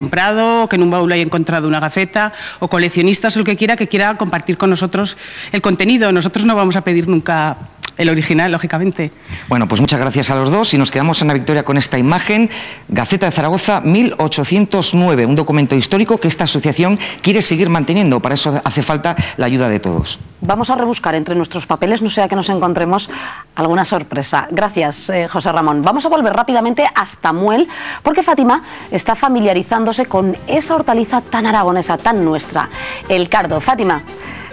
comprado, o que en un baúl haya encontrado una gaceta, o coleccionistas o el que quiera compartir con nosotros el contenido. Nosotros no vamos a pedir nunca el original, lógicamente. Bueno, pues muchas gracias a los dos y nos quedamos, Ana Victoria, con esta imagen. Gaceta de Zaragoza, 1809, un documento histórico que esta asociación quiere seguir manteniendo. Para eso hace falta la ayuda de todos. Vamos a rebuscar entre nuestros papeles, no sea que nos encontremos alguna sorpresa. Gracias, José Ramón. Vamos a volver rápidamente hasta Muel, porque Fátima está familiarizándose con esa hortaliza tan aragonesa, tan nuestra, el cardo. Fátima,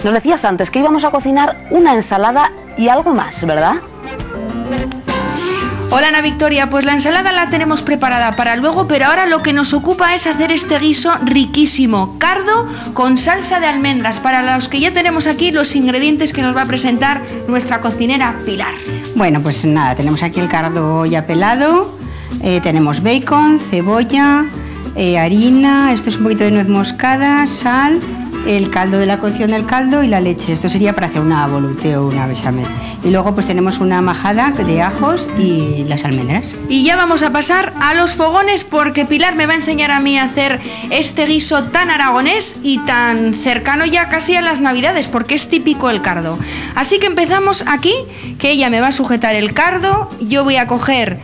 nos decías antes que íbamos a cocinar una ensalada y algo más, ¿verdad? Hola Ana Victoria, pues la ensalada la tenemos preparada para luego, pero ahora lo que nos ocupa es hacer este guiso riquísimo, cardo con salsa de almendras, para los que ya tenemos aquí los ingredientes que nos va a presentar nuestra cocinera Pilar. Bueno, pues nada, tenemos aquí el cardo ya pelado, tenemos bacon, cebolla, harina, esto es un poquito de nuez moscada, sal, el caldo de la cocción del caldo y la leche. Esto sería para hacer una volute o una bechamel. Y luego pues tenemos una majada de ajos y las almendras. Y ya vamos a pasar a los fogones, porque Pilar me va a enseñar a mí a hacer este guiso tan aragonés y tan cercano ya casi a las Navidades, porque es típico el cardo. Así que empezamos aquí, que ella me va a sujetar el cardo, yo voy a coger,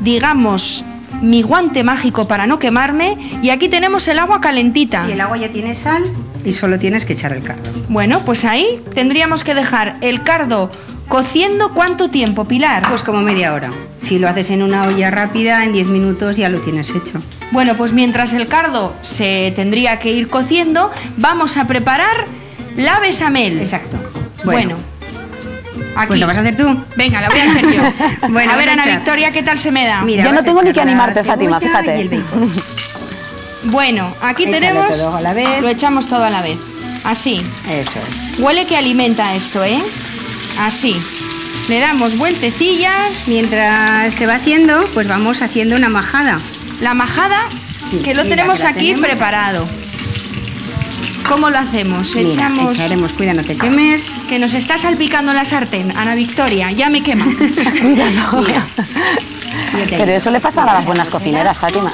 digamos, mi guante mágico para no quemarme, y aquí tenemos el agua calentita. Y el agua ya tiene sal y solo tienes que echar el cardo. Bueno, pues ahí tendríamos que dejar el cardo cociendo. ¿Cuánto tiempo, Pilar? Pues como media hora. Si lo haces en una olla rápida, en 10 minutos ya lo tienes hecho. Bueno, pues mientras el cardo se tendría que ir cociendo, vamos a preparar la bechamel. Exacto. Bueno. Aquí. Pues lo vas a hacer tú. Venga, la voy a hacer yo. Bueno, a ver, Ana Victoria, ¿qué tal se me da? Mira, yo no tengo ni que animarte, Fátima, fíjate. Y el bacon. Bueno, aquí Échale tenemos... todo a la vez. Lo echamos todo a la vez. Así. Eso es. Huele que alimenta esto, ¿eh? Así. Le damos vueltecillas. Mientras se va haciendo, pues vamos haciendo una majada. La majada, Sí, que lo mira, tenemos que la aquí tenemos. preparado. ¿Cómo lo hacemos? Mira, Echamos... echaremos, cuida, no te quemes. Que nos está salpicando la sartén, Ana Victoria, ya me quema. Cuidado. Mira. Pero eso le pasa a las buenas cocineras, Fátima.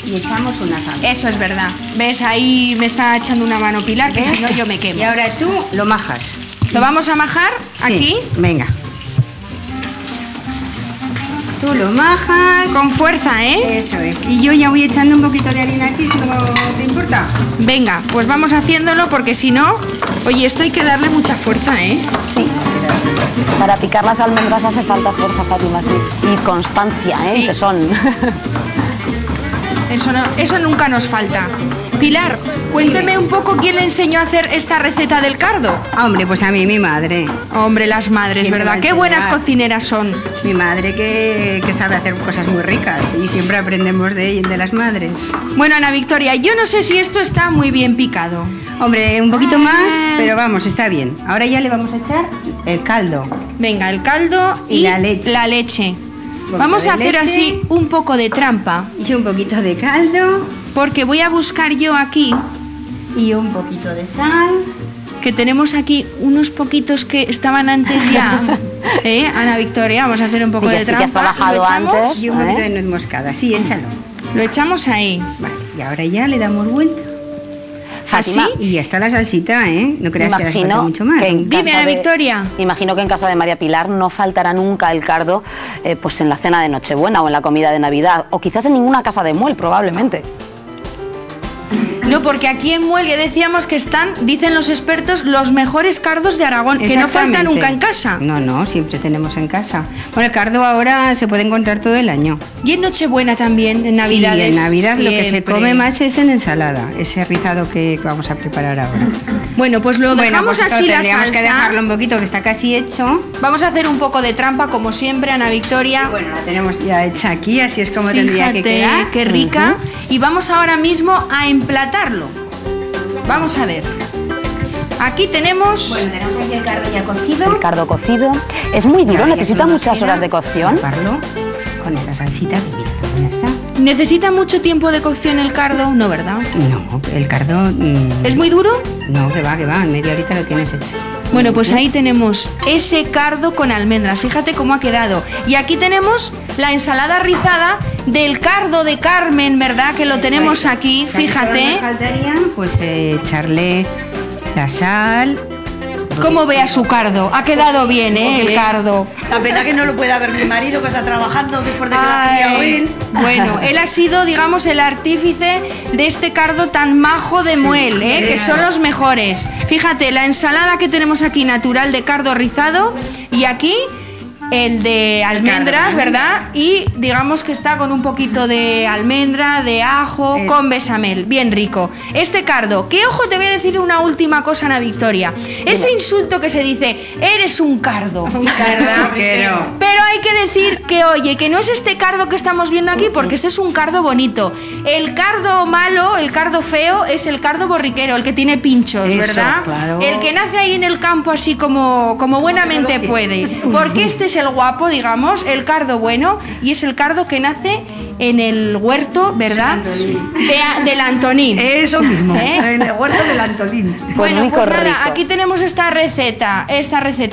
Y echamos una sal. Eso es verdad. ¿Ves? Ahí me está echando una mano Pilar, que ¿Ves? si no yo me quemo. Y ahora tú lo majas. ¿Lo vamos a majar aquí? Sí, venga. Tú lo majas. Con fuerza, ¿eh? Eso es. Y yo ya voy echando un poquito de harina aquí, si no te importa. Venga, pues vamos haciéndolo, porque si no... Oye, esto hay que darle mucha fuerza, ¿eh? Sí. Para picar las almendras hace falta fuerza, Fátima, sí. Y constancia, ¿eh? Sí. Que son. Eso nunca nos falta. Pilar, cuénteme un poco quién le enseñó a hacer esta receta del cardo. Hombre, pues a mí mi madre. Hombre, las madres, ¿Quién me va ¿verdad? a Qué buenas enseñar? cocineras son. Mi madre que sabe hacer cosas muy ricas y siempre aprendemos de las madres. Bueno, Ana Victoria, yo no sé si esto está muy bien picado. Hombre, un poquito más, pero vamos, está bien. Ahora ya le vamos a echar el caldo. Venga, el caldo Y la leche. La leche. poquito Vamos de a hacer leche. así un poco de trampa, Y un poquito de caldo porque voy a buscar yo aquí, y un poquito de sal. que tenemos aquí unos poquitos que estaban antes ya. Ana Victoria, vamos a hacer un poco Y que de sí que has trampa. trabajado Lo echamos, antes. Y un poquito de nuez moscada. Sí, échalo. lo echamos ahí. Vale, y ahora ya le damos vuelta. Fátima, ¿Así? Y ya está la salsita, ¿eh? No creas que hace falta mucho más. que en Dime, casa Ana de- Victoria. Imagino que en casa de María Pilar no faltará nunca el cardo, pues en la cena de Nochebuena o en la comida de Navidad, o quizás en ninguna casa de Muel, probablemente. No, porque aquí en Muel ya decíamos que están, dicen los expertos, los mejores cardos de Aragón, que no falta Exactamente. nunca en casa. No, siempre tenemos en casa. Bueno, el cardo ahora se puede encontrar todo el año. Y en Nochebuena también, en Navidades. Sí, en Navidad lo que se siempre. come más es en ensalada, ese rizado que vamos a preparar ahora. Bueno, pues lo dejamos pues así la tendríamos que salsa. dejarlo un poquito, que está casi hecho. Vamos a hacer un poco de trampa, como siempre, Ana Victoria. Bueno, la tenemos ya hecha aquí, así es como tendría que Fíjate, quedar. qué rica. Y vamos ahora mismo a emplatarlo. Vamos a ver. Aquí tenemos... Bueno, tenemos aquí el cardo ya cocido. El cardo cocido. Es muy duro, Ahora ya necesita solo nos muchas queda horas de cocción. taparlo con esta salsita, que mira, ya está. ¿Necesita mucho tiempo de cocción el cardo? No, ¿verdad? No, el cardo... ¿Es muy duro? No, que va, en media horita lo tienes hecho. Bueno, pues ahí tenemos ese cardo con almendras. Fíjate cómo ha quedado. Y aquí tenemos la ensalada rizada del cardo de Carmen, ¿verdad? Que lo tenemos aquí, fíjate. Faltarían, pues echarle la sal. ¿Cómo ve a su cardo? Ha quedado bien, el cardo. La pena que no lo pueda ver mi marido, que está trabajando después de que la ha criado él. Bueno, él ha sido, digamos, el artífice de este cardo tan majo de Muel, que son los mejores. Fíjate, la ensalada que tenemos aquí natural de cardo rizado y aquí el de almendras, ¿verdad? Y digamos que está con un poquito de almendra, de ajo, con bechamel, bien rico. Este cardo, que ojo, te voy a decir una última cosa, Ana Victoria. Ese insulto que se dice, eres un cardo, ¿verdad? Pero hay que decir que, oye, que no es este cardo que estamos viendo aquí, porque este es un cardo bonito. El cardo malo, el cardo feo, es el cardo borriquero, el que tiene pinchos, ¿verdad? Claro. El que nace ahí en el campo así como buenamente puede. Porque este es el guapo, digamos, el cardo bueno, y es el cardo que nace en el huerto, ¿verdad? Del Antonín. Eso mismo, en el huerto del Antolín. Bueno, rico, pues nada, rico. aquí tenemos esta receta,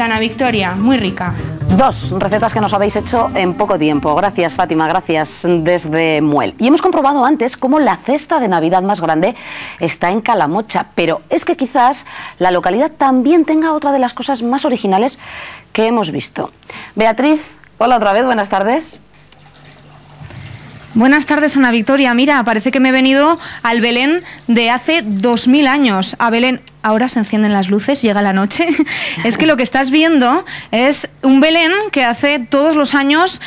Ana Victoria, muy rica. 2 recetas que nos habéis hecho en poco tiempo. Gracias, Fátima, gracias desde Muel. Y hemos comprobado antes cómo la cesta de Navidad más grande está en Calamocha, pero es que quizás la localidad también tenga otra de las cosas más originales que hemos visto. Beatriz, hola otra vez, buenas tardes. Buenas tardes, Ana Victoria. Mira, parece que me he venido al Belén de hace 2000 años. A Belén, ahora se encienden las luces, llega la noche. Es que lo que estás viendo es un Belén que hace todos los años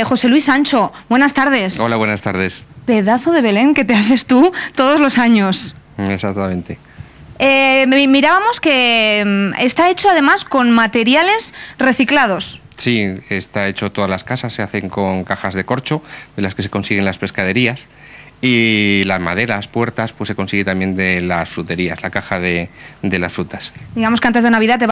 José Luis Sancho. Buenas tardes. Hola, buenas tardes. Pedazo de Belén que te haces tú todos los años. Exactamente. Mirábamos que está hecho además con materiales reciclados. Sí, está hecho, todas las casas se hacen con cajas de corcho, de las que se consiguen en las pescaderías, y las maderas, puertas, pues se consigue también de las fruterías, la caja de las frutas. Digamos que antes de Navidad te